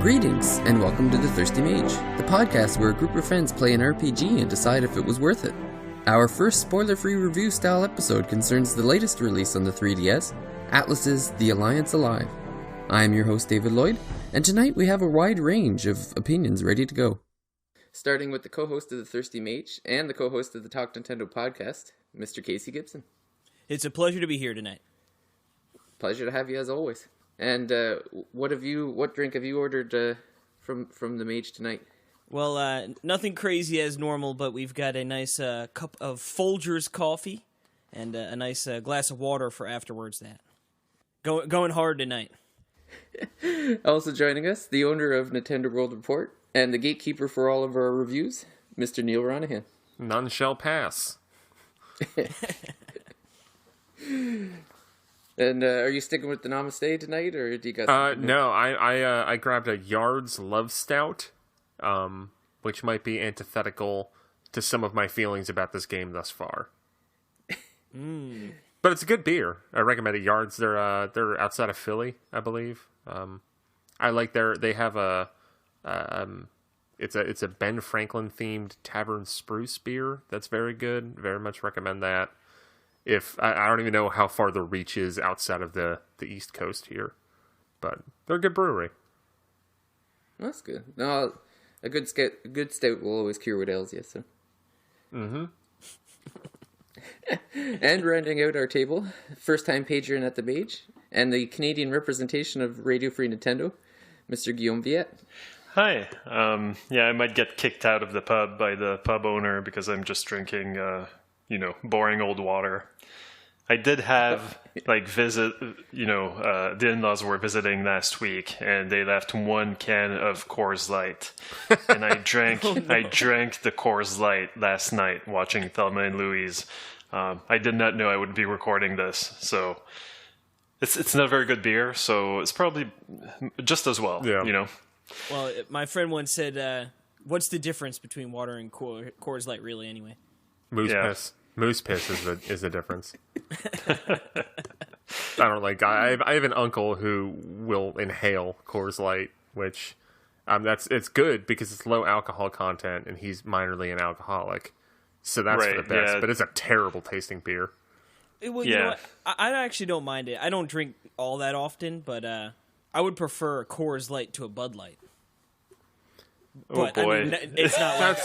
Greetings, and welcome to The Thirsty Mage, the podcast where a group of friends play an RPG and decide if it was worth it. Our first spoiler-free review-style episode concerns the latest release on the 3DS, Atlus's The Alliance Alive. I am your host, David Lloyd, and tonight we have a wide range of opinions ready to go. Starting with the co-host of The Thirsty Mage, and the co-host of the Talk Nintendo podcast, Mr. Casey Gibson. It's a pleasure to be here tonight. Pleasure to have you as always. And what drink have you ordered from the Mage tonight? Well, nothing crazy as normal, but we've got a nice cup of Folgers coffee and a nice glass of water for afterwards. That going hard tonight. Also joining us, the owner of Nintendo World Report and the gatekeeper for all of our reviews, Mr. Neil Ronahan. None shall pass. And are you sticking with the Namaste tonight, or do you got? No, I grabbed a Yard's Love Stout, which might be antithetical to some of my feelings about this game thus far. But it's a good beer. I recommend it. Yards. They're outside of Philly, I believe. I like they have it's a Ben Franklin themed Tavern Spruce beer that's very good. Very much recommend that. If I don't even know how far the reach is outside of the East Coast here, but they're a good brewery. That's good. No, a good stout will always cure what ails you. So. Mm-hmm. And rounding out our table, first-time patron at the Mage, and the Canadian representation of Radio Free Nintendo, Mr. Guillaume Viette. Hi. I might get kicked out of the pub by the pub owner because I'm just drinking, boring old water. I did have, the in-laws were visiting last week, and they left one can of Coors Light. And I drank I drank the Coors Light last night watching Thelma and Louise. I did not know I would be recording this, so it's not a very good beer, so it's probably just as well, Well, my friend once said, what's the difference between water and Coors Light really anyway? Moose piss. Moose piss is the difference. I have an uncle who will inhale Coors Light, which it's good because it's low alcohol content and he's minorly an alcoholic. So that's for the best, but it's a terrible tasting beer. Well, you know what? I actually don't mind it. I don't drink all that often, but I would prefer a Coors Light to a Bud Light. But, boy. I mean, it's not like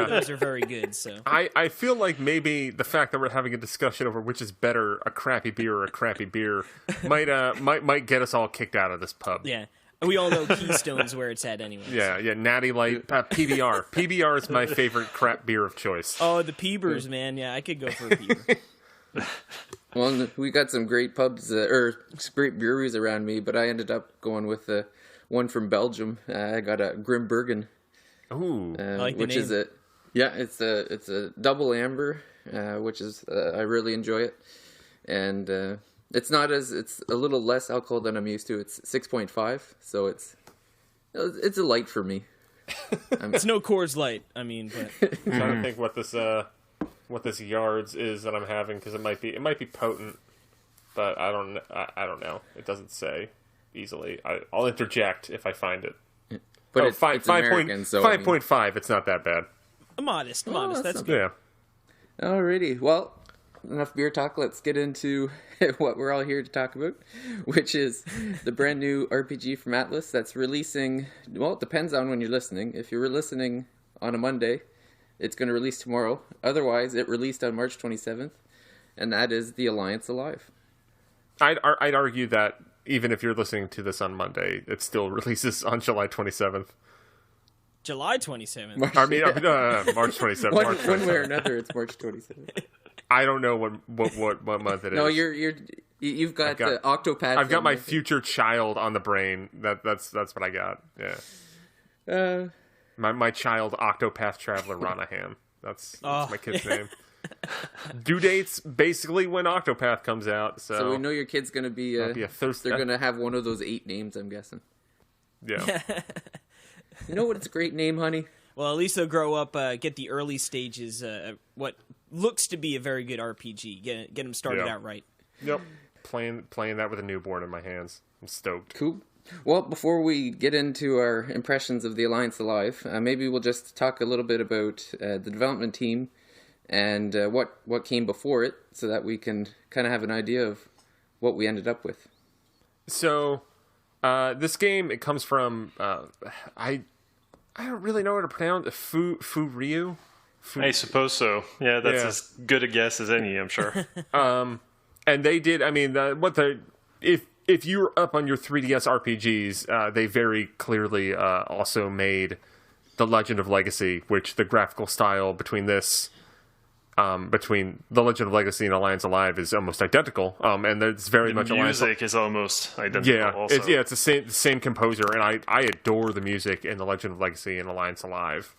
those are very good. So I feel like maybe the fact that we're having a discussion over which is better, a crappy beer or a crappy beer, might get us all kicked out of this pub. Yeah, we all know Keystone's where it's at anyway. Yeah, Natty Light, PBR. PBR is my favorite crap beer of choice. Oh, the Peebers, man. Yeah, I could go for a Peeber. Well, we got some great pubs great breweries around me, but I ended up going with one from Belgium. I got a Grimbergen. Ooh, I like which the name. It's a double amber, which is I really enjoy it, and it's a little less alcohol than I'm used to. It's 6.5, so it's a light for me. It's no Coors Light. I mean, but I'm trying to think what this Yards is that I'm having because it might be potent, but I don't know. It doesn't say easily. I'll interject if I find it. But it's American, so 5.5. It's not that bad. Modest. That's good. Yeah. Alrighty. Well, enough beer talk. Let's get into what we're all here to talk about, which is the brand new RPG from Atlus that's releasing. Well, it depends on when you're listening. If you're listening on a Monday, it's going to release tomorrow. Otherwise, it released on March 27th, and that is The Alliance Alive. I'd argue that even if you're listening to this on Monday, it still releases on July 27th. July 27th? March 27th. One way or another, it's March 27th. I don't know what month it is. No, you've got the Octopath. I've got my future child on the brain. That's what I got. Yeah. My child, Octopath Traveler Ronahan. That's my kid's name. Due dates basically when Octopath comes out. So we know your kid's going to be a thirst. They're going to have one of those 8 names, I'm guessing. Yeah. You know what? It's a great name, honey. Well, at least they'll grow up, get the early stages, what looks to be a very good RPG. Get them started out right. Yep. Playing that with a newborn in my hands. I'm stoked. Cool. Well, before we get into our impressions of the Alliance Alive, maybe we'll just talk a little bit about the development team and what came before it, so that we can kind of have an idea of what we ended up with. So, this game, it comes from I don't really know how to pronounce it. Furyu. I suppose so. Yeah, that's as good a guess as any, I'm sure. And they did. I mean, if you're up on your 3DS RPGs, they very clearly also made The Legend of Legacy, which the graphical style between The Legend of Legacy and Alliance Alive is almost identical. And it's very much Alliance. The music is almost identical. Yeah, also. It's the same composer, and I adore the music in The Legend of Legacy and Alliance Alive.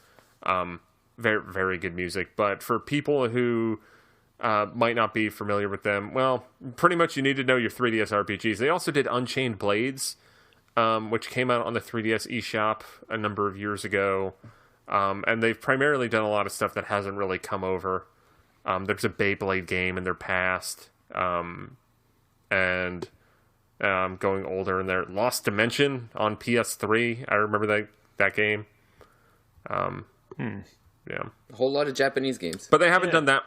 Very, very good music. But for people who might not be familiar with them, well, pretty much you need to know your 3DS RPGs. They also did Unchained Blades, which came out on the 3DS eShop a number of years ago. And they've primarily done a lot of stuff that hasn't really come over. There's a Beyblade game in their past. And going older in there. Lost Dimension on PS3. I remember that game. Yeah. A whole lot of Japanese games. But they haven't done that.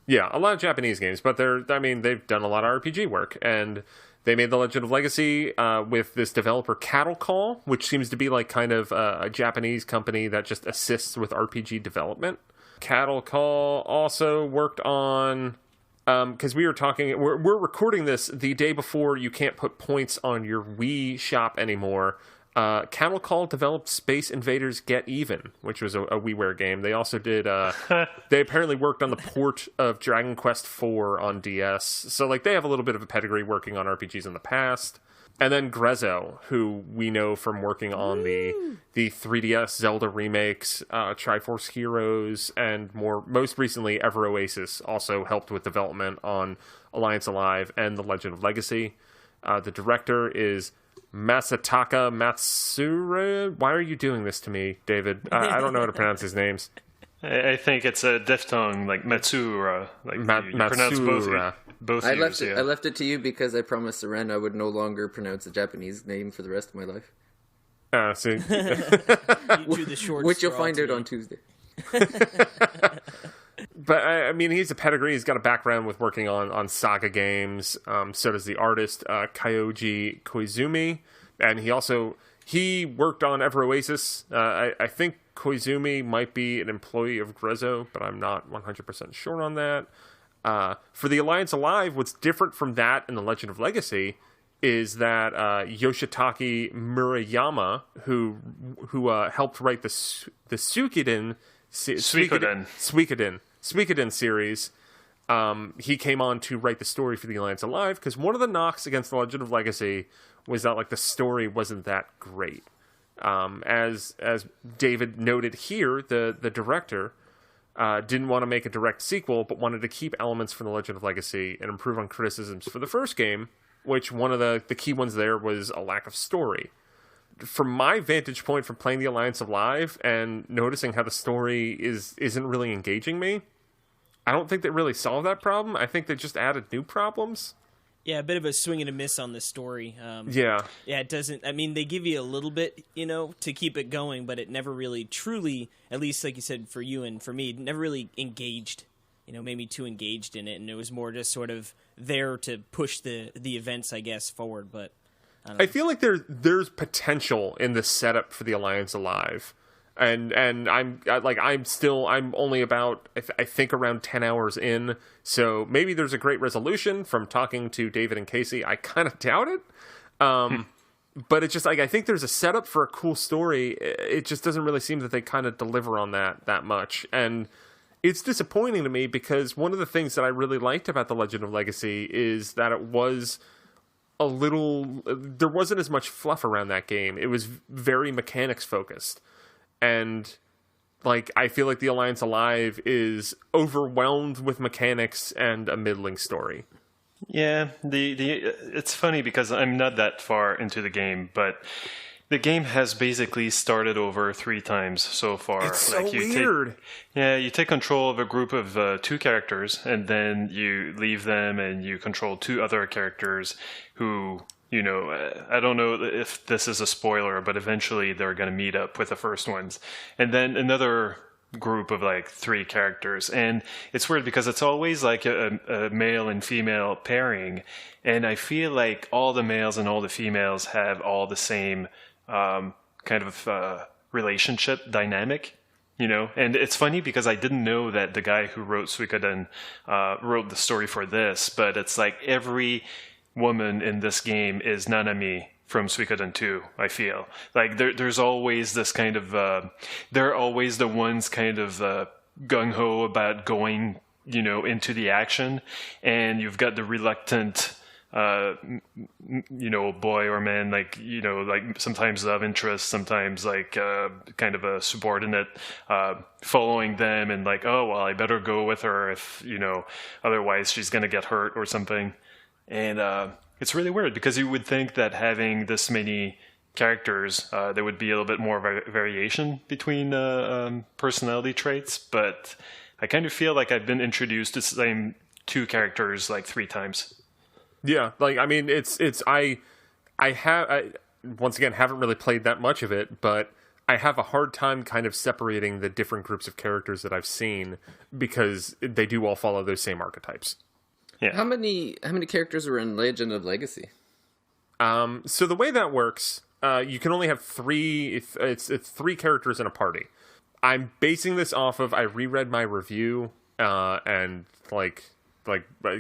Yeah, a lot of Japanese games, but they've done a lot of RPG work, and they made The Legend of Legacy with this developer Cattle Call, which seems to be like kind of a Japanese company that just assists with RPG development. Cattle Call also worked on, because we're recording this the day before you can't put points on your Wii shop anymore. Cattle Call developed Space Invaders Get Even, which was a WiiWare game. They also did, they apparently worked on the port of Dragon Quest IV on DS. So, like, they have a little bit of a pedigree working on RPGs in the past. And then Grezzo, who we know from working on the 3DS Zelda remakes, Triforce Heroes, and most recently, Ever Oasis, also helped with development on Alliance Alive and The Legend of Legacy. The director is Masataka Matsura. Why are you doing this to me, David? I don't know how to pronounce his names. I think it's a diphthong, like Matsura. Like you pronounce both. I left it to you because I promised Seren I would no longer pronounce a Japanese name for the rest of my life. So You do the short which you'll straw find out today. on Tuesday. But, I mean, he's a pedigree. He's got a background with working on Saga games. So does the artist Kyoji Koizumi. And he worked on Ever Oasis. I think Koizumi might be an employee of Grezzo, but I'm not 100% sure on that. For the Alliance Alive, what's different from that and The Legend of Legacy is that Yoshitaka Murayama, who helped write the Suikoden series, he came on to write the story for the Alliance Alive, because one of the knocks against The Legend of Legacy was that, like, the story wasn't that great. As David noted here, the director didn't want to make a direct sequel, but wanted to keep elements from The Legend of Legacy and improve on criticisms for the first game, which one of the key ones there was a lack of story. From my vantage point from playing the Alliance Alive and noticing how the story isn't really engaging me, I don't think they really solved that problem. I think they just added new problems. Yeah, a bit of a swing and a miss on the story. Yeah, it doesn't. I mean, they give you a little bit, to keep it going, but it never really truly, at least like you said, for you and for me, never really engaged. Made me too engaged in it, and it was more just sort of there to push the events, I guess, forward. But I feel like there's potential in the setup for the Alliance Alive, and I'm only about I think around 10 hours in, so maybe there's a great resolution. From talking to David and Casey, I kind of doubt it. But it's just like, I think there's a setup for a cool story. It just doesn't really seem that they kind of deliver on that much, and it's disappointing to me, because one of the things that I really liked about The Legend of Legacy is that it was there wasn't as much fluff around that game. It was very mechanics focused. And, like, I feel like the Alliance Alive is overwhelmed with mechanics and a middling story. Yeah, it's funny because I'm not that far into the game, but the game has basically started over 3 times so far. It's so weird. You take control of a group of 2 characters, and then you leave them and you control 2 other characters who I don't know if this is a spoiler, but eventually they're going to meet up with the first ones. And then another group of like 3 characters. And it's weird because it's always like a male and female pairing. And I feel like all the males and all the females have all the same kind of relationship dynamic. And it's funny because I didn't know that the guy who wrote Suikoden wrote the story for this, but it's like every woman in this game is Nanami from Suikoden 2, I feel. Like there's always this kind of, they're always the ones kind of gung-ho about going, into the action, and you've got the reluctant boy or man, like sometimes love interest, sometimes like kind of a subordinate following them and like, oh, well, I better go with her if, otherwise she's going to get hurt or something. And it's really weird because you would think that having this many characters, there would be a little bit more variation between personality traits, but I kind of feel like I've been introduced to the same 2 characters like 3 times. Yeah, like, I mean, I once again haven't really played that much of it, but I have a hard time kind of separating the different groups of characters that I've seen because they do all follow those same archetypes. Yeah. How many characters were in Legend of Legacy? So the way that works, you can only have 3. It's 3 characters in a party. I'm basing this off of I reread my review and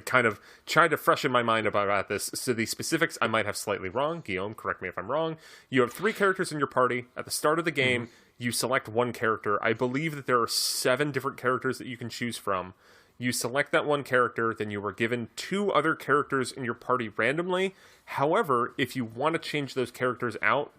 kind of tried to freshen my mind about this. So the specifics I might have slightly wrong. Guillaume, correct me if I'm wrong. You have 3 characters in your party. At the start of the game, you select one character. I believe that there are 7 different characters that you can choose from. You select that one character, then you are given 2 other characters in your party randomly. However, if you want to change those characters out,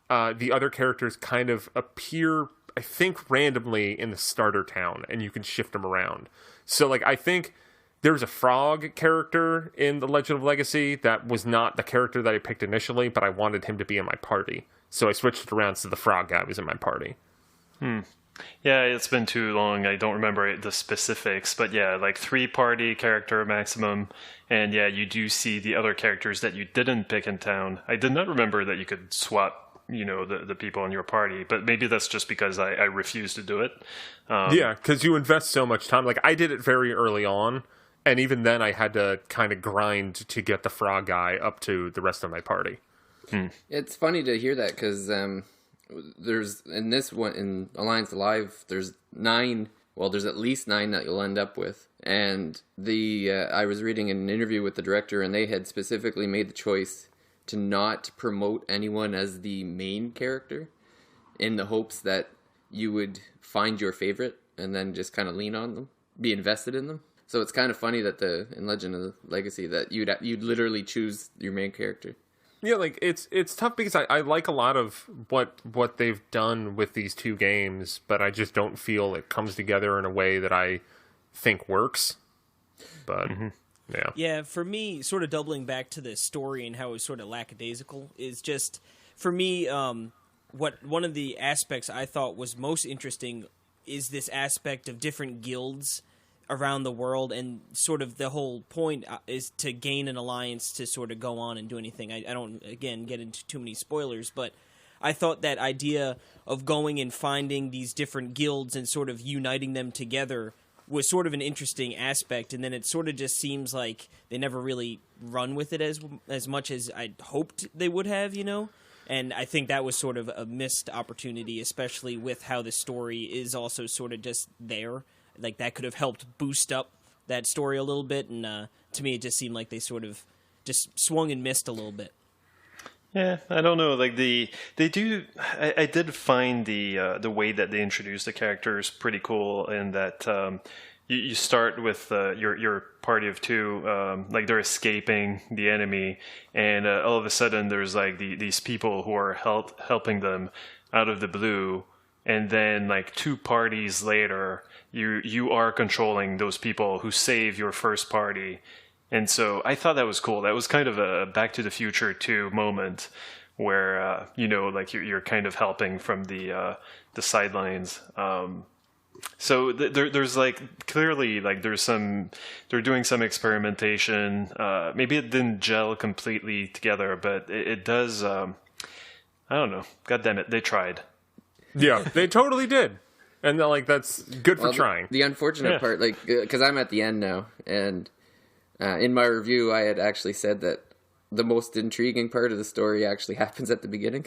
the other characters kind of appear, I think, randomly in the starter town, and you can shift them around. So, like, I think there's a frog character in The Legend of Legacy that was not the character that I picked initially, but I wanted him to be in my party. So I switched it around so the frog guy was in my party. Yeah, it's been too long. I don't remember the specifics, but yeah, like 3 party character maximum. And yeah, you do see the other characters that you didn't pick in town. I did not remember that you could swap, the people in your party, but maybe that's just because I refused to do it. Yeah, because you invest so much time. Like, I did it very early on, and even then I had to kind of grind to get the frog guy up to the rest of my party. It's funny to hear that because there's in this one in Alliance Alive there's 9. Well, there's at least 9 that you'll end up with. And I was reading an interview with the director, and they had specifically made the choice to not promote anyone as the main character in the hopes that you would find your favorite and then just kind of lean on them, be invested in them. So it's kind of funny that in Legend of Legacy that you'd literally choose your main character. Yeah, like, it's tough because I like a lot of what they've done with these 2 games, but I just don't feel it comes together in a way that I think works. But, yeah. Yeah, for me, sort of doubling back to the story and how it was sort of lackadaisical is just, for me, one of the aspects I thought was most interesting is this aspect of different guilds around the world, and sort of the whole point is to gain an alliance to sort of go on and do anything. I don't, again, get into too many spoilers, but I thought that idea of going and finding these different guilds and sort of uniting them together was sort of an interesting aspect, and then it sort of just seems like they never really run with it as much as I'd hoped they would have, And I think that was sort of a missed opportunity, especially with how the story is also sort of just there. Like, that could have helped boost up that story a little bit, and to me it just seemed like they sort of just swung and missed a little bit. Yeah, I don't know. Like, they do. I did find the way that they introduced the characters pretty cool, in that you start with your party of 2, like they're escaping the enemy, and all of a sudden there's like these people who are helping them out of the blue, and then like 2 parties later, you are controlling those people who save your first party. And so I thought that was cool. That was kind of a Back to the Future 2 moment where, like you're kind of helping from the sidelines. So there's like clearly like they're doing some experimentation. Maybe it didn't gel completely together, but it does. I don't know. God damn it, they tried. Yeah, they totally did, and like that's good for trying. The unfortunate part, like, because I'm at the end now, and in my review, I had actually said that the most intriguing part of the story actually happens at the beginning.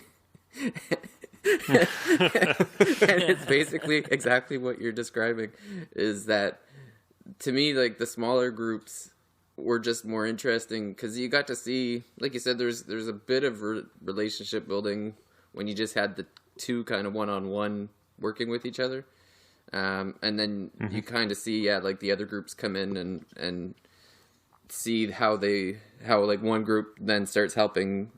And it's basically exactly what you're describing, is that to me, like, the smaller groups were just more interesting because you got to see, like you said, there's a bit of relationship building when you just had the two kind of one-on-one working with each other, and then you kind of see like the other groups come in and see how like one group then starts helping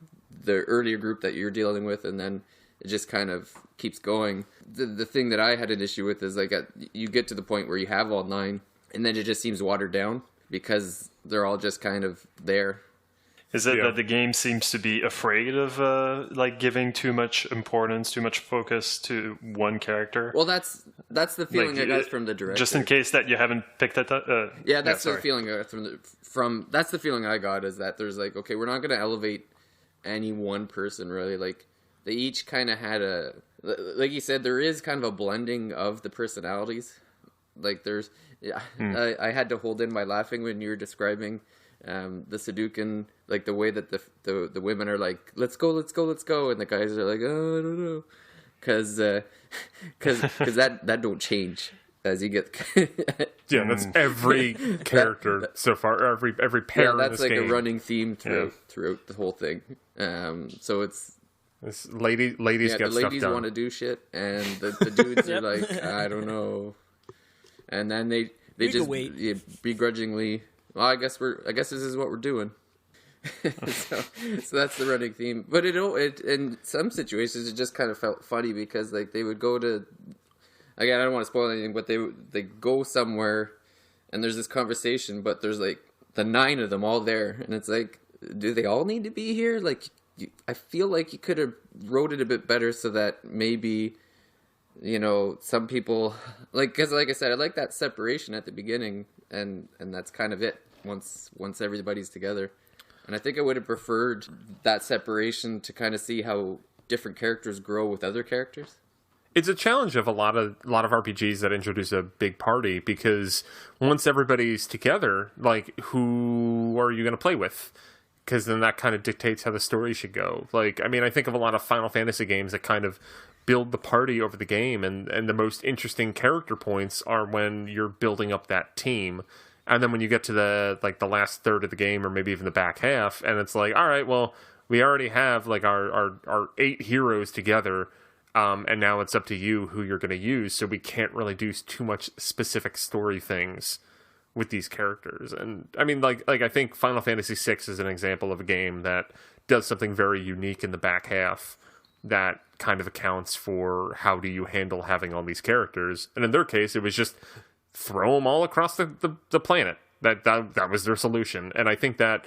the earlier group that you're dealing with, and then it just kind of keeps going. The thing that I had an issue with is like you get to the point where you have all 9, and then it just seems watered down because they're all just kind of there. Is it that the game seems to be afraid of like giving too much importance, too much focus to one character? Well, that's the feeling like, I got from the director. Just in case that you haven't picked that up. The feeling I got from that's the feeling I got, is that there's like, okay, we're not going to elevate any one person really. Like they each kind of had like you said, there is kind of a blending of the personalities. Like there's, I had to hold in my laughing when you were describing the Sudoku, like the way that the women are like, let's go, and the guys are like, oh, I don't know, because that don't change as you get. Yeah, that's every character so far, every pair. Yeah, that's in this like game. a running theme throughout the whole thing. So it's ladies get stuff done. The ladies want to do shit, and the dudes are like, I don't know, and then they just begrudgingly. Well, I guess this is what we're doing. so that's the running theme. But it in some situations it just kind of felt funny because like they would go to, again, I don't want to spoil anything, but they go somewhere and there's this conversation, but there's like the 9 of them all there, and it's like, do they all need to be here? Like, I feel like you could have wrote it a bit better so that maybe, you know, some people because like I said, I like that separation at the beginning, and that's kind of it. Once everybody's together, and I think I would have preferred that separation to kind of see how different characters grow with other characters. It's a challenge of a lot of RPGs that introduce a big party, because once everybody's together, like, who are you going to play with? Because then that kind of dictates how the story should go. Like, I mean, I think of a lot of Final Fantasy games that kind of build the party over the game, and the most interesting character points are when you're building up that team. And then when you get to the last third of the game, or maybe even the back half, and it's like, all right, well, we already have like our 8 heroes together, and now it's up to you who you're going to use. So we can't really do too much specific story things with these characters. And I mean, like I think Final Fantasy VI is an example of a game that does something very unique in the back half that kind of accounts for how do you handle having all these characters. And in their case, it was just throw them all across the planet. That was their solution. And I think that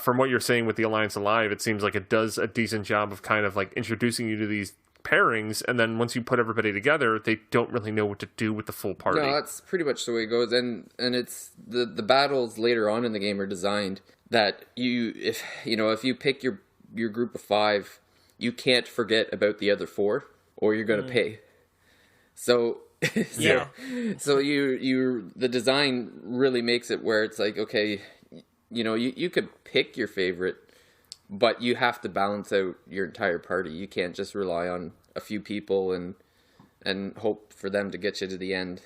from what you're saying with the Alliance Alive, it seems like it does a decent job of kind of like introducing you to these pairings, and then once you put everybody together, they don't really know what to do with the full party. No, that's pretty much the way it goes. And it's the battles later on in the game are designed that if you pick your group of 5, you can't forget about the other 4, or you're going to pay. So Yeah. So the design really makes it where it's like, okay, you know, you could pick your favorite, but you have to balance out your entire party. You can't just rely on a few people and hope for them to get you to the end.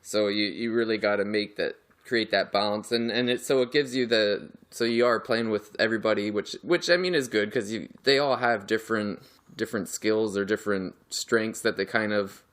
So you really got to create that balance, and it gives you so you are playing with everybody, which I mean is good, because they all have different skills or different strengths that they kind of.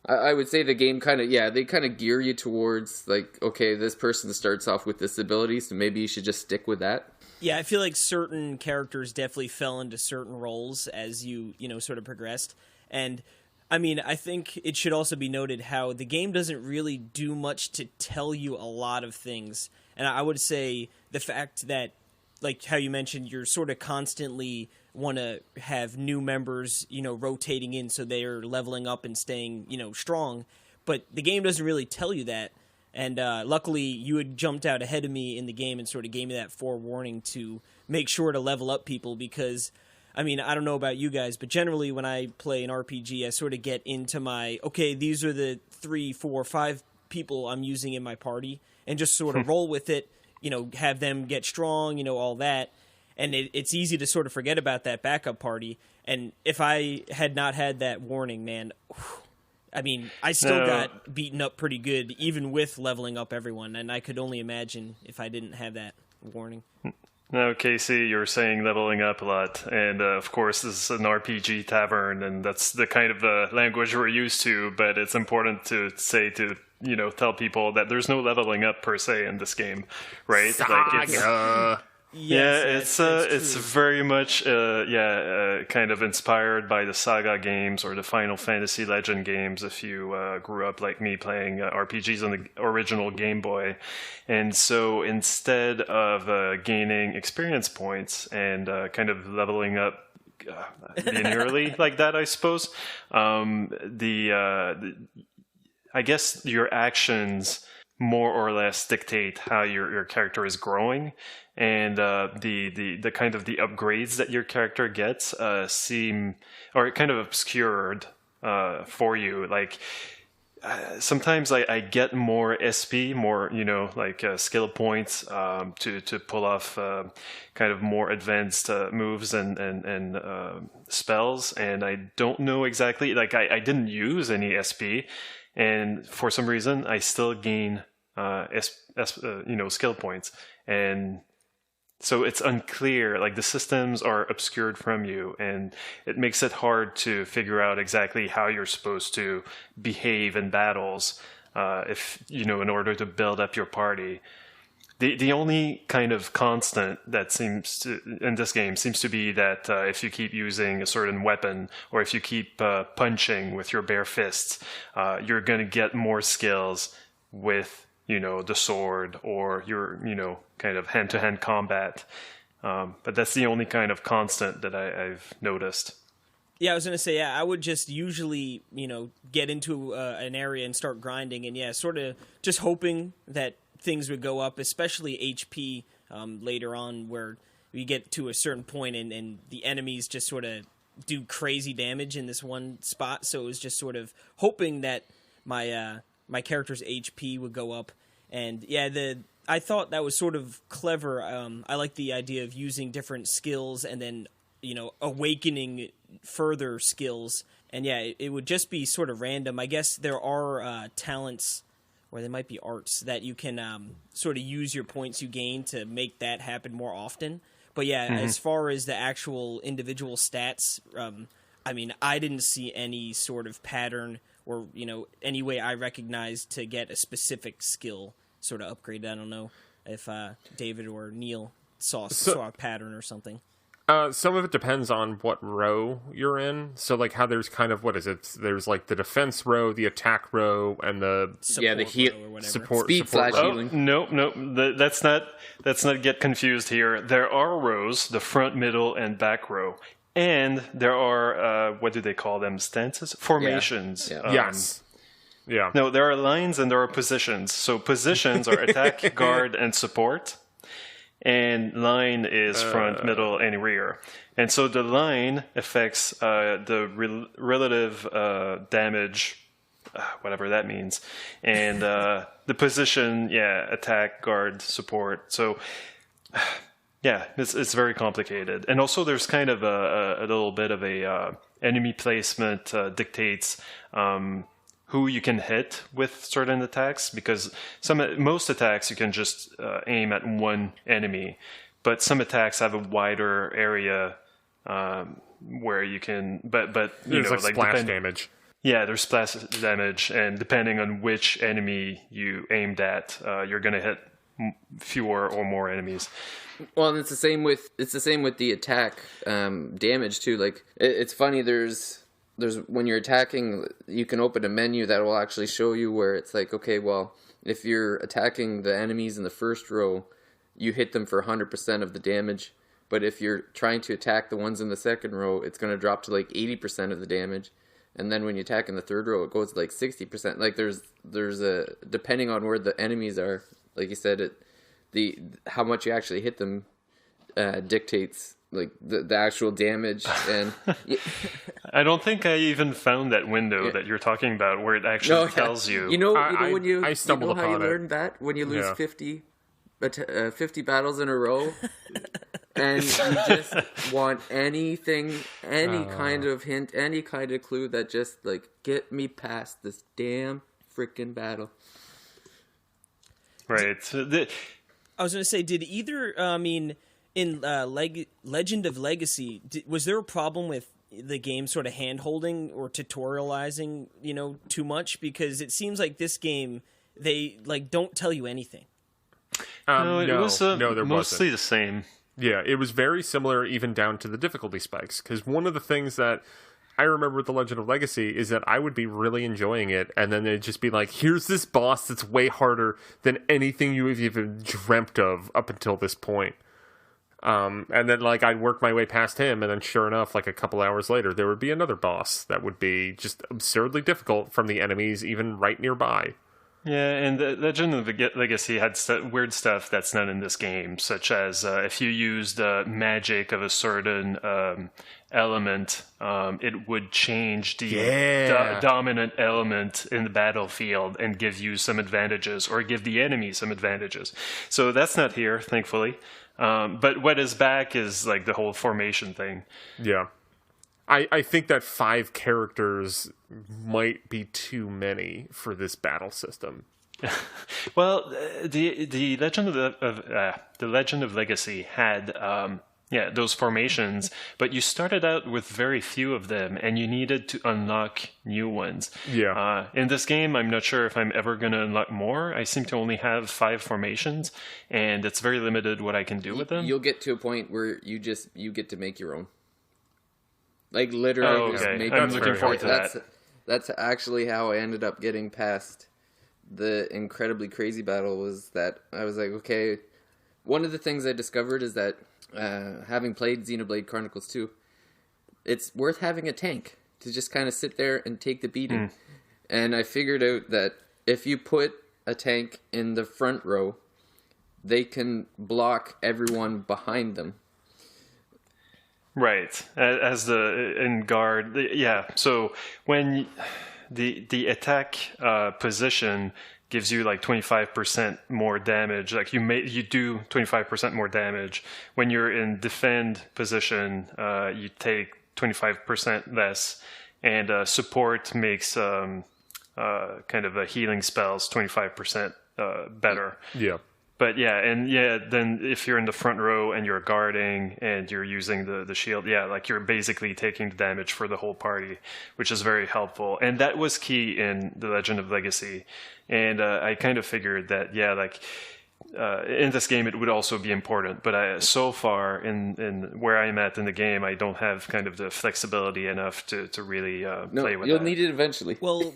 I would say the game they kind of gear you towards like, okay, this person starts off with this ability, so maybe you should just stick with that. Yeah, I feel like certain characters definitely fell into certain roles as you sort of progressed. And I mean, I think it should also be noted how the game doesn't really do much to tell you a lot of things. And I would say the fact that, like how you mentioned, you're sort of constantly want to have new members, rotating in so they're leveling up and staying, strong. But the game doesn't really tell you that. And luckily, you had jumped out ahead of me in the game and sort of gave me that forewarning to make sure to level up people because, I don't know about you guys, but generally when I play an RPG, I sort of get into okay, these are the 3, 4, 5 people I'm using in my party, and just sort of roll with it, have them get strong, all that. And it's easy to sort of forget about that backup party. And if I had not had that warning, man, I still got beaten up pretty good, even with leveling up everyone. And I could only imagine if I didn't have that warning. Now, Casey, you're saying leveling up a lot. And, of course, this is an RPG tavern, and that's the kind of language we're used to. But it's important to say tell people that there's no leveling up per se in this game, right? Saga. Yes, it's very much kind of inspired by the Saga games or the Final Fantasy Legend games if you grew up like me playing RPGs on the original Game Boy. And so instead of gaining experience points and kind of leveling up linearly like that, I suppose, I guess your actions more or less dictate how your character is growing, and the kind of the upgrades that your character gets seem or kind of obscured for you. Like sometimes I get more SP, more skill points to pull off kind of more advanced moves and spells, and I don't know exactly. Like I didn't use any SP. And for some reason, I still gain, skill points. And so it's unclear, like the systems are obscured from you, and it makes it hard to figure out exactly how you're supposed to behave in battles, in order to build up your party. The only kind of constant that seems to in this game seems to be that if you keep using a certain weapon or if you keep punching with your bare fists, you're going to get more skills with the sword or your kind of hand-to-hand combat. But that's the only kind of constant that I've noticed. Yeah, I was going to say, I would just usually, get into an area and start grinding and, sort of just hoping that things would go up, especially HP later on, where we get to a certain point and the enemies just sort of do crazy damage in this one spot. So it was just sort of hoping that my my character's HP would go up. And I thought that was sort of clever. I like the idea of using different skills and then awakening further skills. And it would just be sort of random. I guess there are talents, or they might be arts, that you can sort of use your points you gain to make that happen more often. But as far as the actual individual stats, I didn't see any sort of pattern or, any way I recognized to get a specific skill sort of upgraded. I don't know if David or Neil saw a pattern or something. Some of it depends on what row you're in. So, like, how there's kind of, what is it? There's, like, the defense row, the attack row, and the support speed flash row. healing. No, let's not get confused here. There are rows, the front, middle, and back row. And there are, what do they call them? Stances? Formations. Yeah. Yes. Yeah. No, there are lines and there are positions. So positions are attack, guard, and support. And line is front, middle, and rear. And so the line affects the relative damage, whatever that means. And the position, attack, guard, support. So, it's very complicated. And also there's kind of a little bit of a enemy placement dictates who you can hit with certain attacks, because most attacks you can just aim at one enemy, but some attacks have a wider area where you can. But there's like splash damage. Yeah, there's splash damage, and depending on which enemy you aimed at, you're going to hit fewer or more enemies. Well, and it's the same with the attack damage too. Like it's funny. There's when you're attacking, you can open a menu that will actually show you where it's like, okay, well, if you're attacking the enemies in the first row, you hit them for 100% of the damage. But if you're trying to attack the ones in the second row, it's going to drop to like 80% of the damage. And then when you attack in the third row, it goes to like 60%. Like there's a, depending on where the enemies are, like you said, how much you actually hit them dictates like the actual damage. And I don't think I even found that window that you're talking about where it actually tells you. You know when you I stumbled upon how you it. learned that when you lose 50 battles in a row, and you just want anything, any kind of hint, any kind of clue that just like get me past this damn freaking battle. Right. I was going to say, did either, in Legend of Legacy, was there a problem with the game sort of hand-holding or tutorializing, too much? Because it seems like this game, they, don't tell you anything. No, it was there mostly wasn't. the same. Yeah, it was very similar even down to the difficulty spikes. Because one of the things that I remember with The Legend of Legacy is that I would be really enjoying it, and then it'd just be like, here's this boss that's way harder than anything you have even dreamt of up until this point. And then I'd work my way past him, and then sure enough, a couple hours later, there would be another boss that would be just absurdly difficult from the enemies even right nearby. Yeah, and the Legend of Legacy had weird stuff that's not in this game, such as if you used magic of a certain element, it would change the dominant element in the battlefield and give you some advantages, or give the enemy some advantages. So that's not here, thankfully. But what is back is the whole formation thing. Yeah. I think that 5 characters might be too many for this battle system. Well, the Legend of Legacy had those formations, but you started out with very few of them, and you needed to unlock new ones. Yeah. In this game, I'm not sure if I'm ever going to unlock more. I seem to only have 5 formations, and it's very limited what I can do with them. You'll get to a point where you get to make your own. Literally, okay. I'm looking forward to that. That's actually how I ended up getting past the incredibly crazy battle. Was that I was like, okay. One of the things I discovered is that having played Xenoblade Chronicles 2, it's worth having a tank to just kind of sit there and take the beating. And I figured out that if you put a tank in the front row, they can block everyone behind them. Right, as in guard, yeah. So when the attack position gives you 25% more damage, you do 25% more damage. When you're in defend position, you take 25% less, and support makes kind of a healing spells 25% better. Yeah. But then if you're in the front row and you're guarding and you're using the shield, you're basically taking the damage for the whole party, which is very helpful. And that was key in The Legend of Legacy. And I kind of figured that, in this game it would also be important. But so far in where I'm at in the game, I don't have kind of the flexibility enough to really play with that. You'll need it eventually. Well,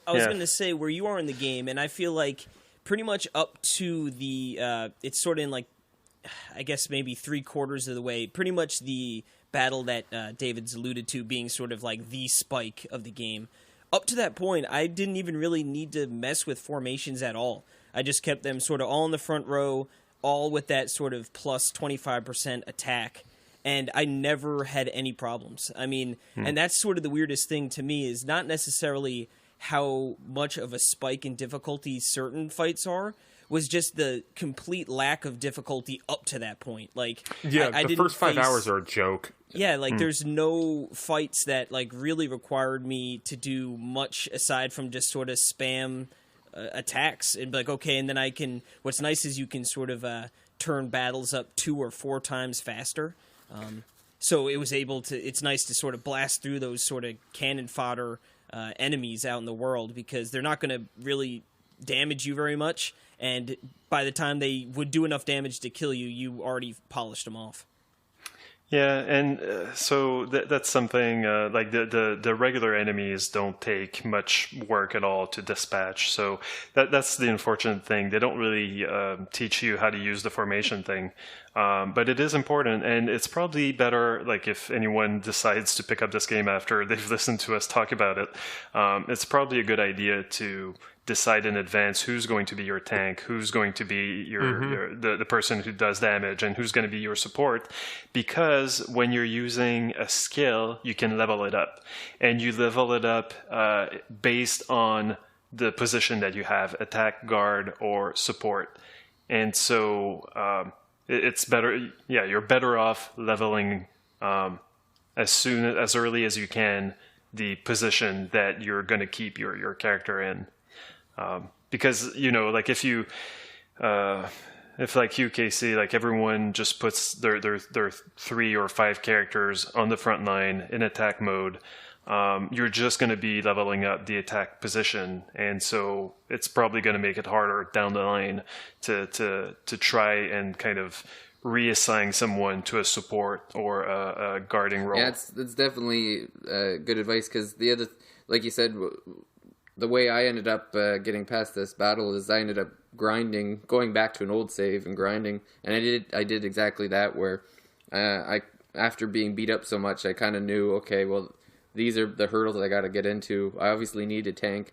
I was going to say, where you are in the game, and I feel like pretty much up to the, it's sort of in I guess maybe 3/4 of the way, pretty much the battle that David's alluded to being sort of the spike of the game. Up to that point, I didn't even really need to mess with formations at all. I just kept them sort of all in the front row, all with that sort of plus 25% attack, and I never had any problems. I mean, and that's sort of the weirdest thing to me, is not necessarily how much of a spike in difficulty certain fights are, was just the complete lack of difficulty up to that point. The first 5 hours are a joke. Yeah, there's no fights that really required me to do much aside from just sort of spam attacks and be okay, and then I can. What's nice is you can sort of turn battles up 2 or 4 times faster. So it was able to. It's nice to sort of blast through those sort of cannon fodder enemies out in the world, because they're not going to really damage you very much, and by the time they would do enough damage to kill you, you already polished them off. Yeah, and so that's something like the regular enemies don't take much work at all to dispatch. So that's the unfortunate thing. They don't really teach you how to use the formation thing, but it is important, and it's probably better. Like if anyone decides to pick up this game after they've listened to us talk about it, it's probably a good idea to decide in advance who's going to be your tank, who's going to be the person who does damage, and who's going to be your support. Because when you're using a skill, you can level it up. And you level it up based on the position that you have, attack, guard, or support. And so it's better, you're better off leveling as early as you can the position that you're going to keep your character in. Because, like if you, if like UKC, like everyone just puts their 3 or 5 characters on the front line in attack mode, you're just going to be leveling up the attack position. And so it's probably going to make it harder down the line to try and kind of reassign someone to a support or a guarding role. Yeah, it's definitely good advice, because the other, like you said, the way I ended up getting past this battle is I ended up grinding, going back to an old save and grinding, and I did exactly that, where after being beat up so much, I kind of knew, okay, well, these are the hurdles I got to get into. I obviously need a tank,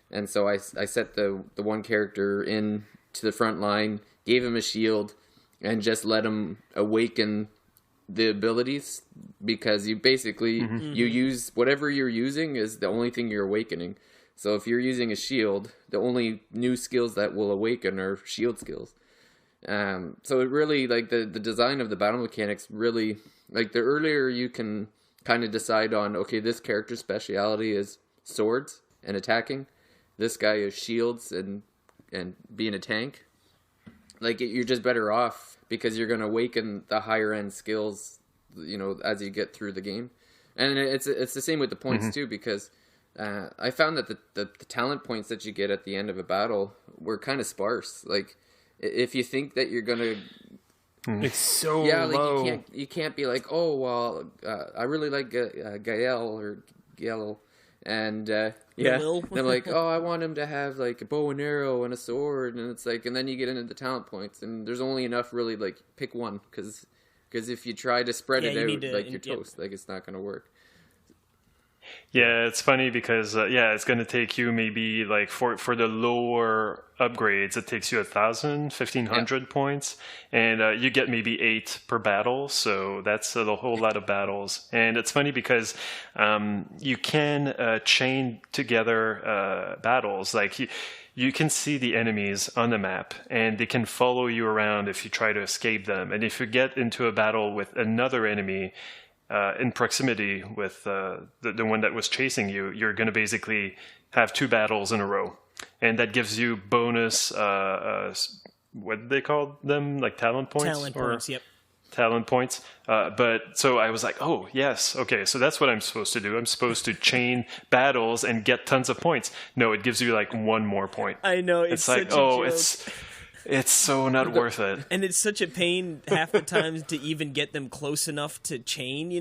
and so I set the one character in to the front line, gave him a shield, and just let him awaken the abilities, because you basically you use whatever you're using is the only thing you're awakening. So if you're using a shield, the only new skills that will awaken are shield skills. So it really, like, the design of the battle mechanics really, like, the earlier you can kind of decide on, okay, this character's speciality is swords and attacking. This guy is shields and being a tank. Like, you're just better off, because you're going to awaken the higher end skills, as you get through the game. And it's the same with the points too, because I found that the talent points that you get at the end of a battle were kind of sparse. Like, if you think that you're gonna, it's so low. Like you can't be like, oh well, I really like Gael, and they're like, oh, I want him to have like a bow and arrow and a sword, and it's like, and then you get into the talent points, and there's only enough really, like, pick one, because if you try to spread it out, like, you're toast. Like, it's not gonna work. Yeah, it's funny because it's going to take you maybe, like, for the lower upgrades, it takes you 1,500 points, and you get maybe 8 per battle, so that's a whole lot of battles. And it's funny because you can chain together battles. Like, you can see the enemies on the map, and they can follow you around if you try to escape them. And if you get into a battle with another enemy in proximity with the one that was chasing you, you're going to basically have 2 battles in a row. And that gives you bonus, what do they call them? Like talent points? Talent points, yep. Talent points. But so I was like, oh, yes, okay, so that's what I'm supposed to do. I'm supposed to chain battles and get tons of points. No, it gives you like 1 more point. I know, it's like, such a joke. It's so not worth it. And it's such a pain half the times to even get them close enough to chain,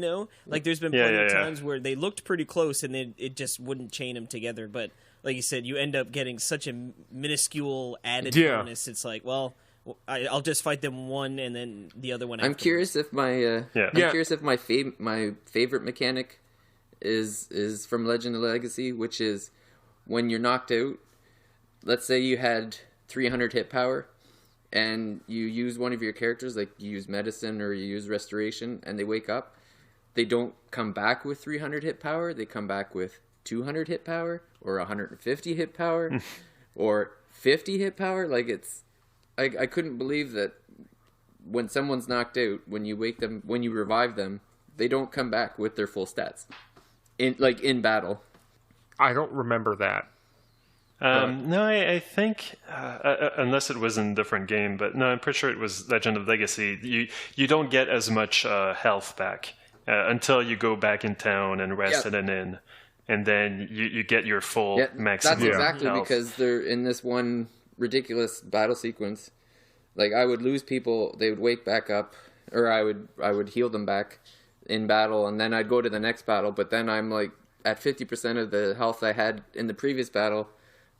Like, there's been plenty of times where they looked pretty close and it just wouldn't chain them together. But like you said, you end up getting such a minuscule added bonus. It's like, well, I'll just fight them one and then the other one afterwards. I'm curious if my favorite mechanic is from Legend of Legacy, which is when you're knocked out. Let's say you had 300 hit power, and you use one of your characters, like you use medicine or you use restoration, and they wake up. They don't come back with 300 hit power. They come back with 200 hit power, or 150 hit power, or 50 hit power. Like, I couldn't believe that when someone's knocked out, when you wake them, when you revive them, they don't come back with their full stats in battle. I don't remember that. No, I think, unless it was in a different game, but no, I'm pretty sure it was Legend of Legacy. You don't get as much health back until you go back in town and rest at an inn, and then you get your full maximum. That's exactly health. Because they're in this one ridiculous battle sequence. Like, I would lose people, they would wake back up, or I would heal them back in battle, and then I'd go to the next battle, but then I'm like at 50% of the health I had in the previous battle,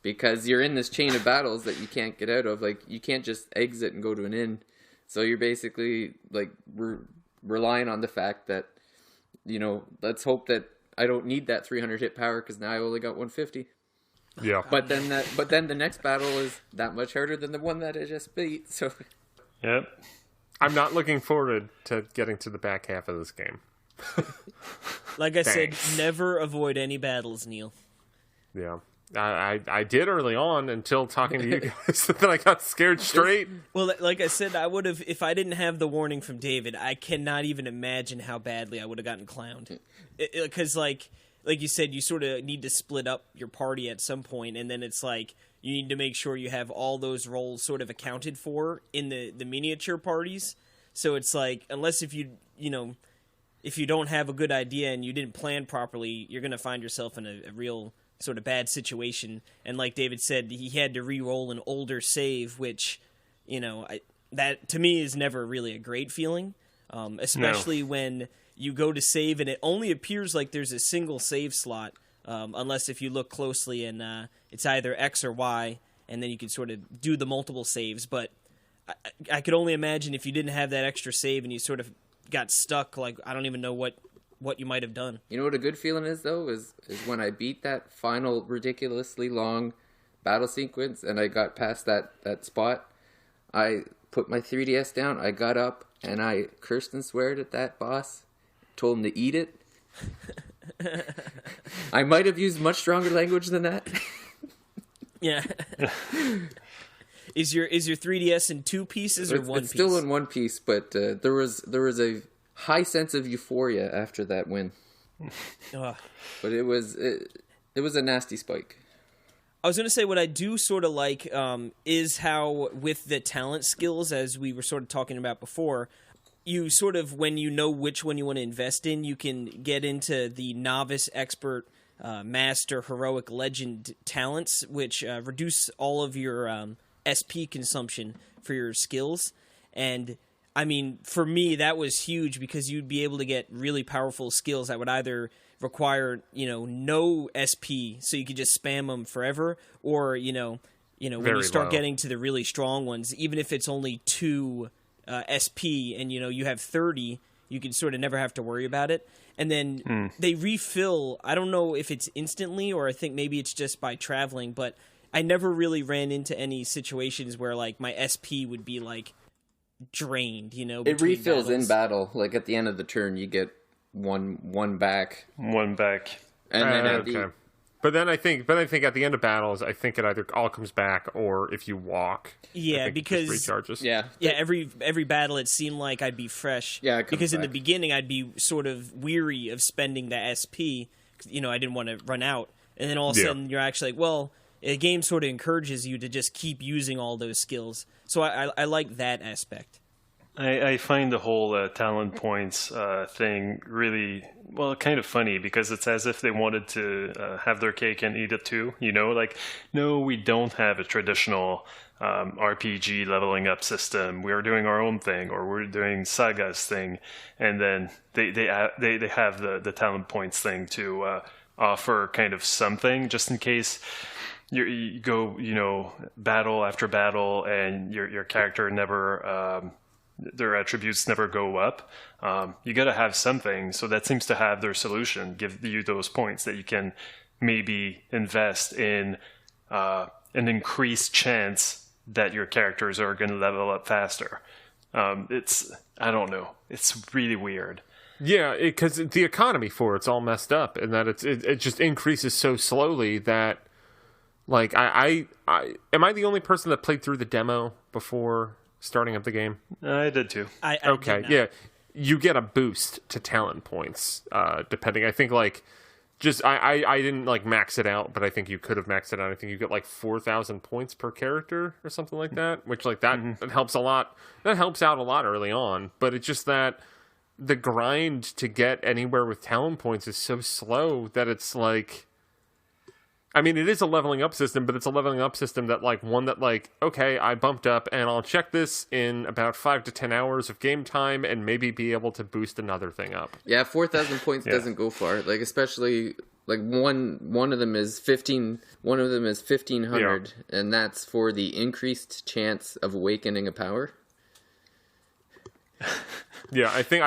because you're in this chain of battles that you can't get out of. Like, you can't just exit and go to an inn. So you're basically like relying on the fact that, let's hope that I don't need that 300 hit power, because now I only got 150. Yeah. But then the next battle is that much harder than the one that I just beat. So. Yep. I'm not looking forward to getting to the back half of this game. Like I said, never avoid any battles, Neil. Yeah. I did early on until talking to you guys. Then I got scared straight. Well, like I said, I would have, if I didn't have the warning from David, I cannot even imagine how badly I would have gotten clowned. Because, like you said, you sort of need to split up your party at some point, and then it's like you need to make sure you have all those roles sort of accounted for in the miniature parties. So it's like, unless if you don't have a good idea and you didn't plan properly, you're going to find yourself in a real sort of bad situation. And like David said, he had to re-roll an older save, which, that to me is never really a great feeling, especially when you go to save and it only appears like there's a single save slot, unless if you look closely and it's either X or Y, and then you can sort of do the multiple saves. But I could only imagine if you didn't have that extra save and you sort of got stuck, like, I don't even know what you might have done. You know what a good feeling is, though, is when I beat that final ridiculously long battle sequence and I got past that spot. I put my 3DS down, I got up, and I cursed and sweared at that boss, told him to eat it. I might have used much stronger language than that. Yeah. Is your 3DS in two pieces or one piece? It's still in one piece, but there was a high sense of euphoria after that win. But it was a nasty spike. I was going to say, what I do sort of like is how with the talent skills, as we were sort of talking about before, you sort of, when you know which one you want to invest in, you can get into the novice, expert, master, heroic, legend talents, which reduce all of your SP consumption for your skills. And I mean, for me, that was huge, because you'd be able to get really powerful skills that would either require, no SP, so you could just spam them forever, or, when you start getting to the really strong ones, even if it's only 2 SP and, you have 30, you can sort of never have to worry about it. And then they refill, I don't know if it's instantly, or I think maybe it's just by traveling, but I never really ran into any situations where, like, my SP would be, like, drained, It refills in battle. Like, at the end of the turn, you get one back. One back. And then okay. But then I think at the end of battles, I think it either all comes back, or if you walk, yeah, because it just recharges. Yeah, every battle it seemed like I'd be fresh. Yeah, because in the beginning I'd be sort of weary of spending the SP. I didn't want to run out, and then all of a sudden you're actually like, well, the game sort of encourages you to just keep using all those skills. So I like that aspect. I find the whole talent points thing really, kind of funny, because it's as if they wanted to have their cake and eat it too. Like, no, we don't have a traditional RPG leveling up system. We're doing our own thing, or we're doing Saga's thing, and then they have the talent points thing to offer kind of something, just in case you go, battle after battle, and your character never. Their attributes never go up. You got to have something, so that seems to have their solution. Give you those points that you can maybe invest in an increased chance that your characters are going to level up faster. I don't know. It's really weird. Yeah, because the economy for it's all messed up, and that it just increases so slowly that, like, I am I the only person that played through the demo before starting up the game? I did too. Okay, yeah. You get a boost to talent points, depending. I think, like, just I didn't, like, max it out, but I think you could have maxed it out. I think you get, like, 4,000 points per character or something like that, which, like, that helps a lot. That helps out a lot early on, but it's just that the grind to get anywhere with talent points is so slow that it's like, I mean, it is a leveling up system, but it's a leveling up system that, like, one that, like, okay, I bumped up, and I'll check this in about 5 to 10 hours of game time, and maybe be able to boost another thing up. Yeah, 4,000 points doesn't go far. Like, especially, like, one of them is 1,500, and that's for the increased chance of awakening a power. Yeah, I think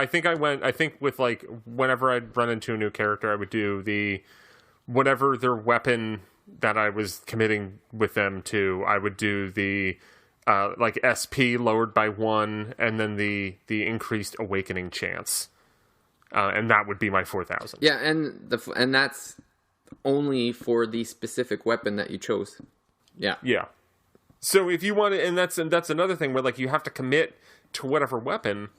with, like, whenever I'd run into a new character, I would do whatever their weapon that I was committing with them to, I would do the like SP lowered by 1, and then the increased awakening chance, and that would be my 4,000. Yeah, and that's only for the specific weapon that you chose. Yeah. Yeah. So if you want to, and that's another thing where, like, you have to commit to whatever weapon,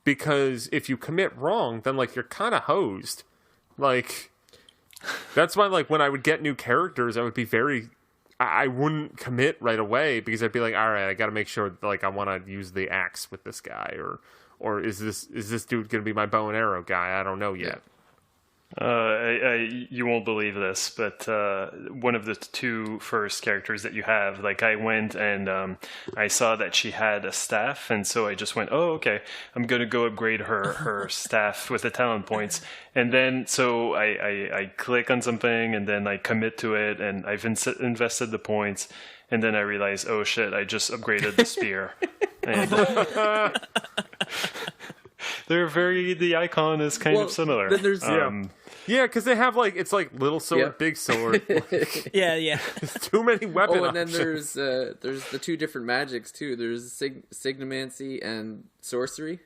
because if you commit wrong, then, like, you're kind of hosed. Like, that's why, like, when I would get new characters, I would be I wouldn't commit right away, because I'd be like, all right, I got to make sure, like, I want to use the axe with this guy, or is this dude going to be my bow and arrow guy? I don't know yet. You won't believe this, but one of the 2 first characters that you have, like, I went and I saw that she had a staff, and so I just went, oh, okay, I'm going to go upgrade her staff with the talent points. And then, so I click on something, and then I commit to it, and I've invested the points, and then I realize, oh shit, I just upgraded the spear. And the icon is kind of similar. Then there's, yeah, because they have, like, it's like little sword, big sword. Like, yeah. There's too many weapon and then options. there's the 2 different magics too. There's signomancy and sorcery.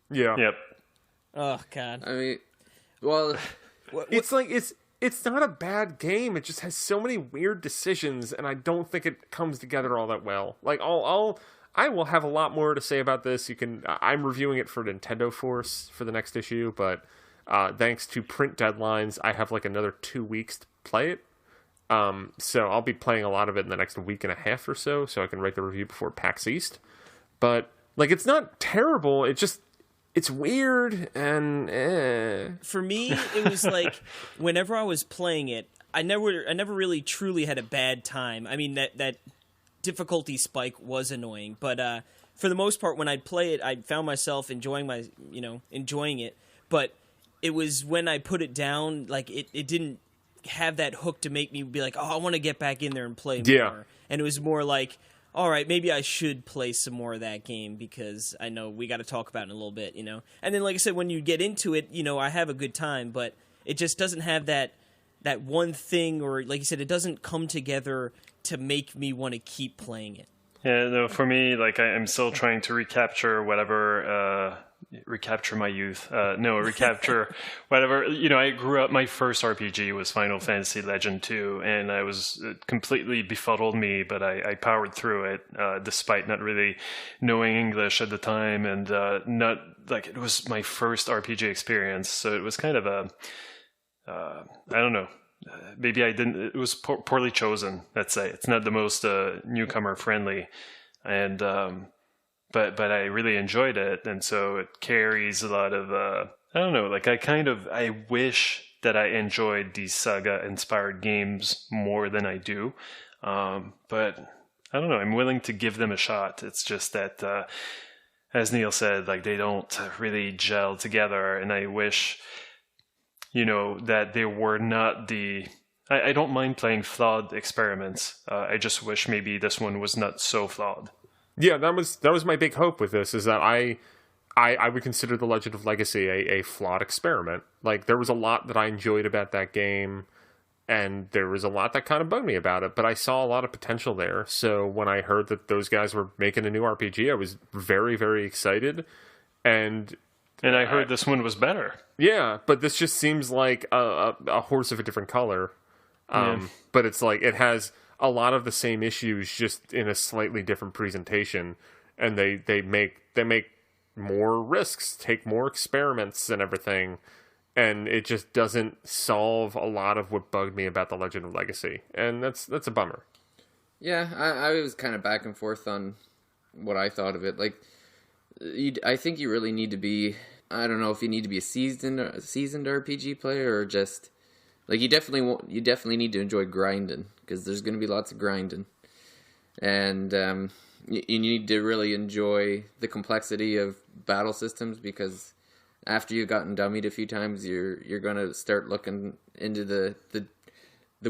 Yeah. Yep. Oh God. I mean, well, It's like it's not a bad game. It just has so many weird decisions, and I don't think it comes together all that well. Like, I will have a lot more to say about this. I'm reviewing it for Nintendo Force for the next issue, but thanks to print deadlines, I have, like, another 2 weeks to play it. So I'll be playing a lot of it in the next week and a half or so I can write the review before PAX East. But, like, it's not terrible. It's weird, and For me, it was like, whenever I was playing it, I never really truly had a bad time. I mean, that difficulty spike was annoying, but for the most part, when I'd play it, I found myself enjoying it. But it was when I put it down, like, it didn't have that hook to make me be like, oh, I want to get back in there and play more. And it was more like, all right, maybe I should play some more of that game, because I know we got to talk about it in a little bit, And then, like I said, when you get into it, I have a good time, but it just doesn't have that one thing, or, like you said, it doesn't come together to make me want to keep playing it. Yeah, no, for me, like, I'm still trying to recapture my youth. Recapture whatever. I grew up, my first RPG was Final Fantasy Legend 2, and I was completely befuddled me, but I powered through it, despite not really knowing English at the time, and not, like, it was my first RPG experience, so it was kind of I don't know. Maybe it was poorly chosen, let's say. It's not the most newcomer friendly, and but I really enjoyed it, and so it carries a lot of I don't know, like, I wish that I enjoyed these saga inspired games more than I do, but I don't know, I'm willing to give them a shot. It's just that as Neil said, like, they don't really gel together, and I wish that they were not I don't mind playing flawed experiments. I just wish maybe this one was not so flawed. Yeah, that was my big hope with this, is that I would consider The Legend of Legacy a flawed experiment. Like, there was a lot that I enjoyed about that game, and there was a lot that kind of bugged me about it, but I saw a lot of potential there. So when I heard that those guys were making a new RPG, I was very, very excited. And I heard this one was better. Yeah, but this just seems like a horse of a different color. But it's like, it has a lot of the same issues, just in a slightly different presentation, and they make more risks, take more experiments and everything, and it just doesn't solve a lot of what bugged me about The Legend of Legacy, and that's a bummer. Yeah, I was kind of back and forth on what I thought of it. Like, I think you really need to be, I don't know if you need to be a seasoned RPG player, or just Like you definitely need to enjoy grinding, because there's going to be lots of grinding, and you need to really enjoy the complexity of battle systems, because after you've gotten dummied a few times, you're going to start looking into the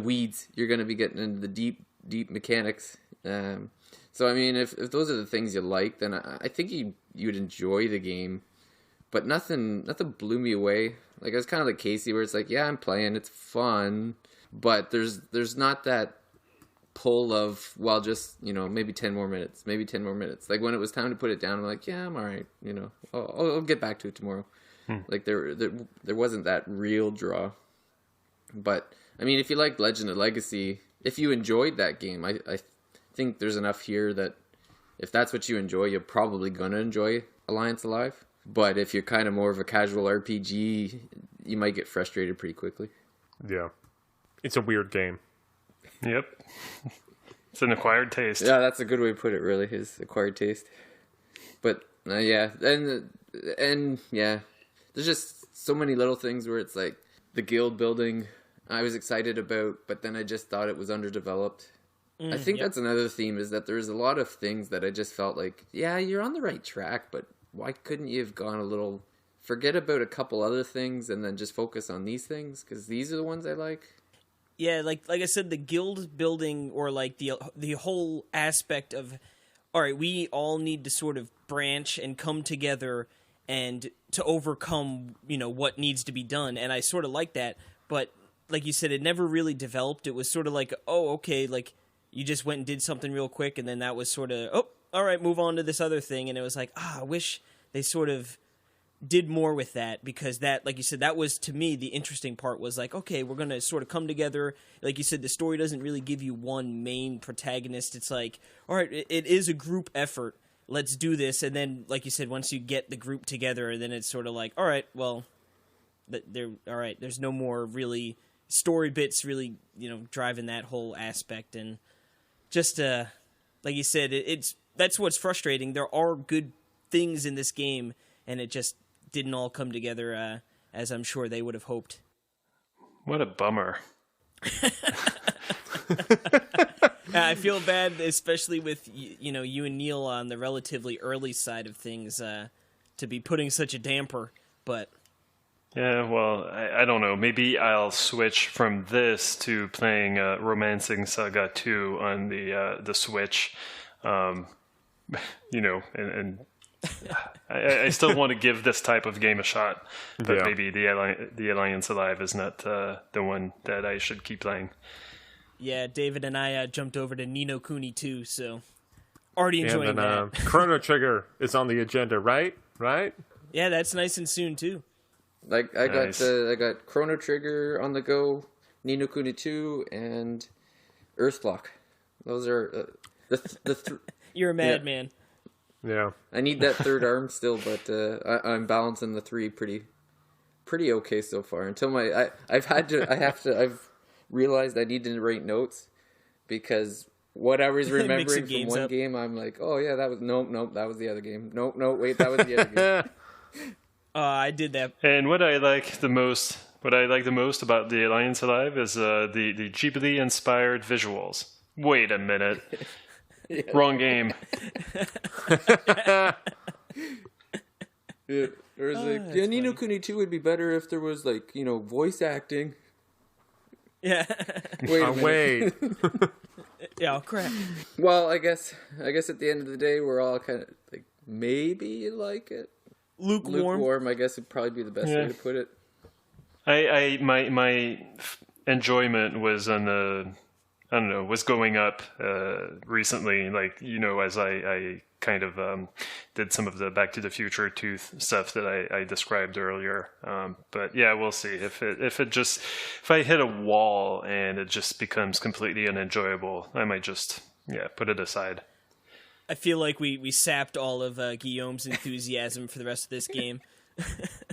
weeds. You're going to be getting into the deep mechanics. So I mean, if those are the things you like, then I think you'd enjoy the game. But nothing blew me away. Like, I was kind of like Casey, where it's like, yeah, I'm playing, it's fun, but there's not that pull of, well, just, maybe 10 more minutes. Like, when it was time to put it down, I'm like, yeah, I'm all right, I'll get back to it tomorrow. Like, there wasn't that real draw. But, I mean, if you like Legend of Legacy, if you enjoyed that game, I think there's enough here that if that's what you enjoy, you're probably going to enjoy Alliance Alive. But if you're kind of more of a casual RPG, you might get frustrated pretty quickly. Yeah. It's a weird game. Yep. It's an acquired taste. Yeah, that's a good way to put it, really, is acquired taste. But, yeah. And yeah. There's just so many little things where it's like the guild building I was excited about, but then I just thought it was underdeveloped. I think that's another theme, is that there's a lot of things that I just felt like, yeah, you're on the right track, but why couldn't you have gone a little, forget about a couple other things and then just focus on these things? Because these are the ones I like. Yeah, like I said, the guild building, or like the whole aspect of, all right, we all need to sort of branch and come together and to overcome, what needs to be done. And I sort of like that. But like you said, it never really developed. It was sort of like, oh, okay, like you just went and did something real quick, and then that was sort of, oh, all right, move on to this other thing. And it was like, I wish they sort of did more with that, because that, like you said, that was, to me, the interesting part was like, okay, we're going to sort of come together. Like you said, the story doesn't really give you one main protagonist. It's like, all right, it is a group effort. Let's do this. And then, like you said, once you get the group together, then it's sort of like, all right, well, all right, there's no more really story bits really, driving that whole aspect. And just, like you said, that's what's frustrating. There are good things in this game, and it just didn't all come together as I'm sure they would have hoped. What a bummer. I feel bad, especially with you and Neil on the relatively early side of things, to be putting such a damper. But yeah, well, I don't know. Maybe I'll switch from this to playing Romancing Saga 2 on the Switch. And I still want to give this type of game a shot, but maybe the Alliance Alive is not the one that I should keep playing. Yeah, David and I jumped over to Ni no Kuni 2, so already enjoying that. Chrono Trigger is on the agenda, right? Right? Yeah, that's nice and soon too. Like I got Chrono Trigger on the go, Ni no Kuni 2, and Earthlock. Those are You're a madman. Yeah. I need that third arm still, but I'm balancing the three pretty okay so far. Until I've realized I need to write notes, because what I was remembering from one game, I'm like, oh yeah, that was nope, that was the other game. Nope, wait, that was the other game. I did that. And what I like the most about the Alliance Alive is the Ghibli inspired visuals. Wait a minute. Yeah. Wrong game. Yeah, there was Ni no Kuni 2 would be better if there was voice acting. Yeah. Wait. Yeah, crap. Well, I guess at the end of the day, we're all kind of like, maybe you like it. Lukewarm, I guess would probably be the best way to put it. My enjoyment was on was going up recently, as I kind of did some of the Back to the Future tooth stuff that I described earlier. But yeah, we'll see. If I hit a wall and it just becomes completely unenjoyable, I might just put it aside. I feel like we sapped all of Guillaume's enthusiasm for the rest of this game.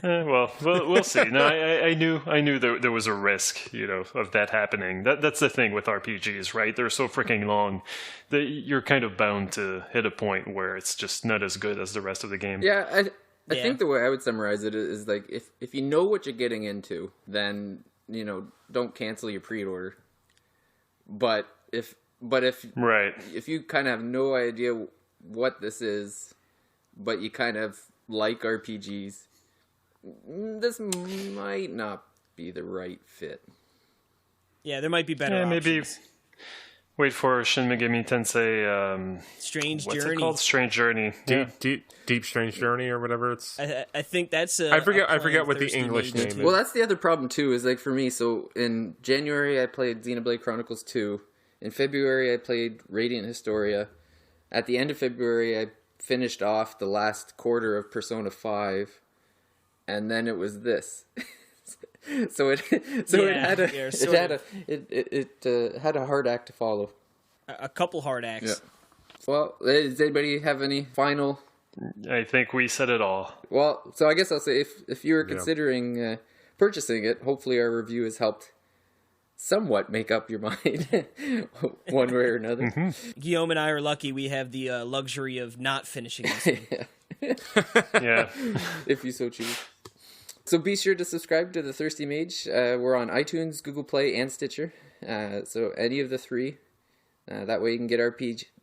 Well, we'll see. No, I knew there was a risk, of that happening. That's the thing with RPGs, right? They're so freaking long that you're kind of bound to hit a point where it's just not as good as the rest of the game. Yeah, I think the way I would summarize it is like, if you know what you're getting into, then don't cancel your pre-order. But if Right. if you kind of have no idea what this is, but you kind of like RPGs, this might not be the right fit. Yeah, there might be better options. Maybe wait for Shin Megami Tensei. Strange what's Journey. it called? Strange Journey. Yeah. Deep Strange Journey or whatever it's. I think that's I forget what the English name is. Well, that's the other problem too. Is like for me. So in January I played Xenoblade Chronicles 2. In February I played Radiant Historia. At the end of February I finished off the last quarter of Persona 5, and then it was this. So it had a hard act to follow. A couple hard acts. Yeah. Well, does anybody have any final? I think we said it all. Well, so I guess I'll say if you were considering purchasing it, hopefully our review has helped somewhat make up your mind one way or another. Mm-hmm. Guillaume and I are lucky we have the luxury of not finishing this one. Yeah. If you so choose. So be sure to subscribe to The Thirsty Mage. We're on iTunes, Google Play, and Stitcher. So any of the three. That way you can get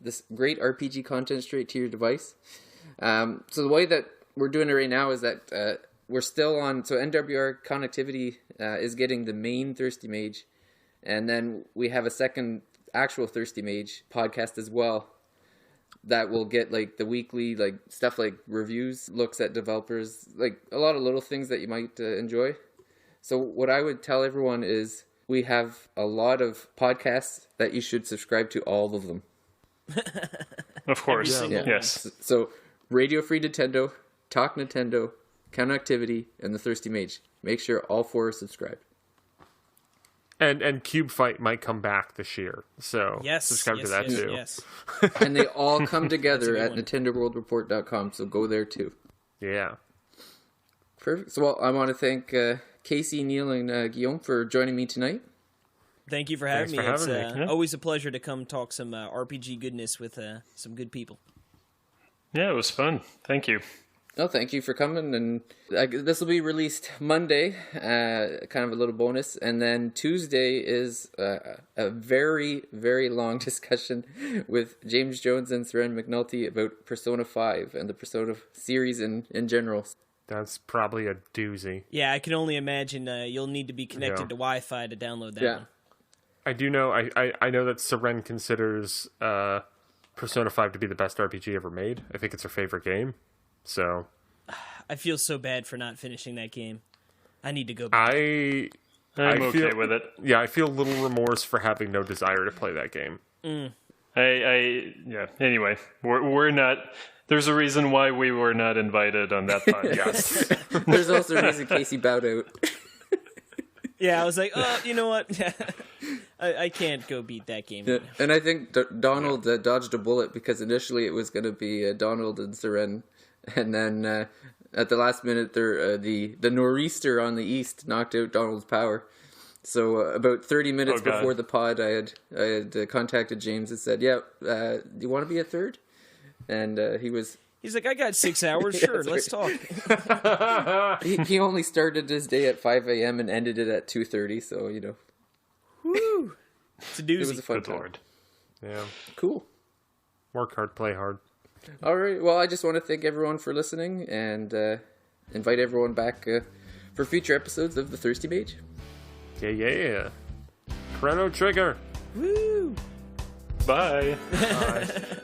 this great RPG content straight to your device. So the way that we're doing it right now is that we're still on... So NWR Connectivity is getting the main Thirsty Mage. And then we have a second actual Thirsty Mage podcast as well. That will get like the weekly stuff like reviews, looks at developers, like a lot of little things that you might enjoy. So what I would tell everyone is we have a lot of podcasts that you should subscribe to, all of them. Of course. Yeah. Yes. So Radio Free Nintendo, Talk Nintendo, Connectivity, and The Thirsty Mage. Make sure all 4 are subscribed. And Cube Fight might come back this year, so subscribe to that too. Yes. And they all come together at NintendoWorldReport.com, so go there too. Yeah. Perfect. So I want to thank Casey, Neil, and Guillaume for joining me tonight. Thank you for having me. It's always a pleasure to come talk some RPG goodness with some good people. Yeah, it was fun. Thank you. No, thank you for coming, and this will be released Monday, kind of a little bonus, and then Tuesday is a very, very long discussion with James Jones and Seren McNulty about Persona 5 and the Persona series in general. That's probably a doozy. Yeah, I can only imagine you'll need to be connected to Wi-Fi to download that one. I do know, I know that Seren considers Persona 5 to be the best RPG ever made. I think it's her favorite game. So I feel so bad for not finishing that game. I need to go back. I'm okay with it. Yeah, I feel a little remorse for having no desire to play that game. Anyway, we're not. There's a reason why we were not invited on that podcast. There's also a reason Casey bowed out. Yeah, I was like, you know what? I can't go beat that game. Yeah. And I think Donald dodged a bullet because initially it was going to be Donald and Seren. And then at the last minute, the nor'easter on the east knocked out Donald's power. So about 30 minutes before the pod, I had contacted James and said, "Yeah, do you want to be a third?" And he's like, "I got 6 hours. Sure, let's talk." he only started his day at 5 a.m. and ended it at 2:30. So Woo! It's a doozy. It was a fun Good Lord. Yeah. Cool. Work hard, play hard. All right. Well, I just want to thank everyone for listening and invite everyone back for future episodes of The Thirsty Mage. Yeah. Chrono Trigger. Woo! Bye. Bye.